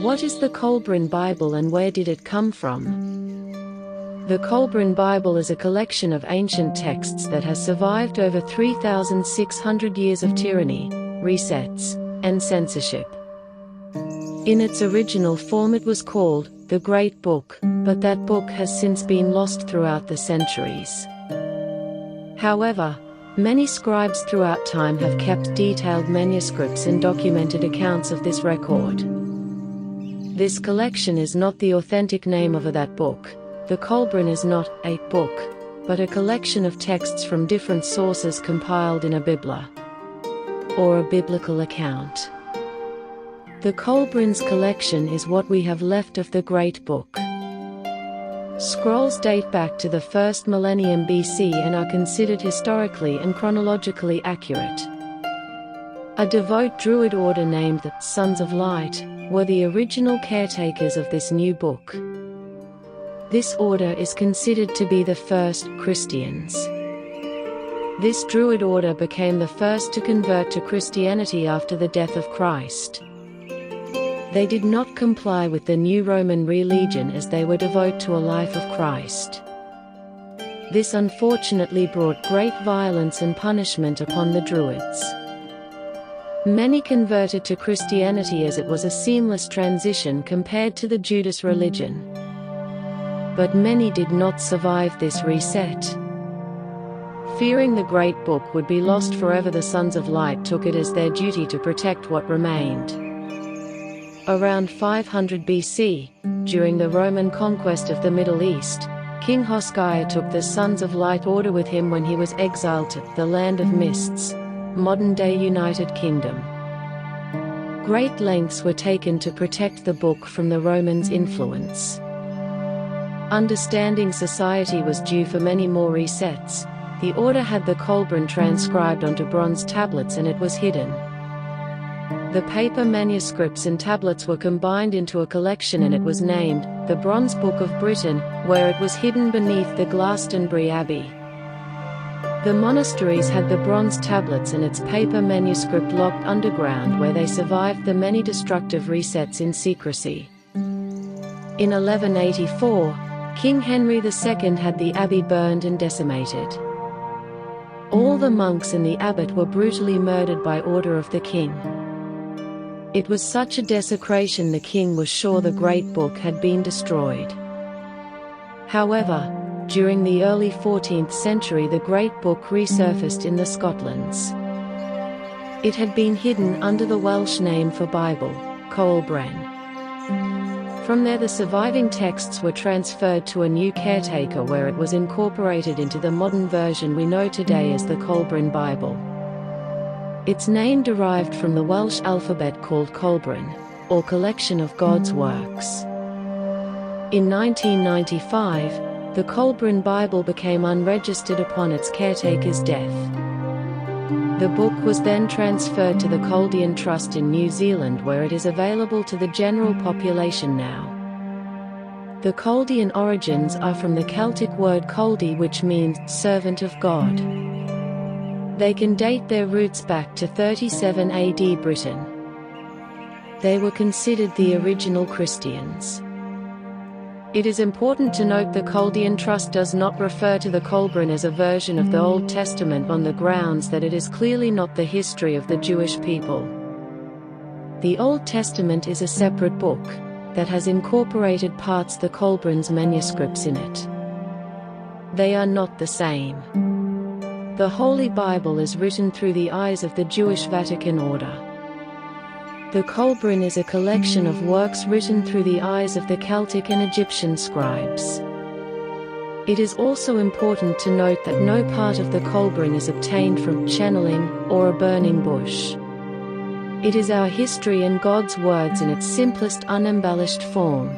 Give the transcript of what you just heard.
What is the Kolbrin Bible and where did it come from? The Kolbrin Bible is a collection of ancient texts that has survived over 3,600 years of tyranny, resets, and censorship. In its original form it was called the Great Book, but that book has since been lost throughout the centuries. However, many scribes throughout time have kept detailed manuscripts and documented accounts of this record. This collection is not the authentic name of that book. The Kolbrin is not a book, but a collection of texts from different sources compiled in a bibla, or a biblical account. The Kolbrin's collection is what we have left of the Great Book. Scrolls date back to the 1st millennium BC and are considered historically and chronologically accurate. A devout Druid order named the Sons of Light were the original caretakers of this new book. This order is considered to be the first Christians. This Druid order became the first to convert to Christianity after the death of Christ. They did not comply with the new Roman religion as they were devoted to a life of Christ. This unfortunately brought great violence and punishment upon the Druids. Many converted to Christianity as it was a seamless transition compared to the Judas religion. But many did not survive this reset. Fearing the Great Book would be lost forever, the Sons of Light took it as their duty to protect what remained. Around 500 BC, during the Roman conquest of the Middle East, King Hosea took the Sons of Light order with him when he was exiled to the Land of Mists, modern-day United Kingdom. Great lengths were taken to protect the book from the Romans' influence. Understanding society was due for many more resets. The order had the Kolbrin transcribed onto bronze tablets and it was hidden. The paper manuscripts and tablets were combined into a collection and it was named the Bronze Book of Britain, where it was hidden beneath the Glastonbury Abbey. The monasteries had the bronze tablets and its paper manuscript locked underground, where they survived the many destructive resets in secrecy. In 1184, King Henry II had the abbey burned and decimated. All the monks and the abbot were brutally murdered by order of the king. It was such a desecration the king was sure the Great Book had been destroyed. However, during the early 14th century the Great Book resurfaced in the Scotlands. It had been hidden under the Welsh name for Bible, Kolbrin. From there the surviving texts were transferred to a new caretaker where it was incorporated into the modern version we know today as the Kolbrin Bible. Its name derived from the Welsh alphabet called Kolbrin, or collection of God's works. In 1995, the Kolbrin Bible became unregistered upon its caretaker's death. The book was then transferred to the Chaldean Trust in New Zealand, where it is available to the general population now. The Chaldean origins are from the Celtic word Chaldi, which means servant of God. They can date their roots back to 37 AD Britain. They were considered the original Christians. It is important to note the Chaldean Trust does not refer to the Kolbrin as a version of the Old Testament on the grounds that it is clearly not the history of the Jewish people. The Old Testament is a separate book that has incorporated parts of the Kolbrin's manuscripts in it. They are not the same. The Holy Bible is written through the eyes of the Jewish Vatican order. The Kolbrin is a collection of works written through the eyes of the Celtic and Egyptian scribes. It is also important to note that no part of the Kolbrin is obtained from channeling or a burning bush. It is our history and God's words in its simplest unembellished form.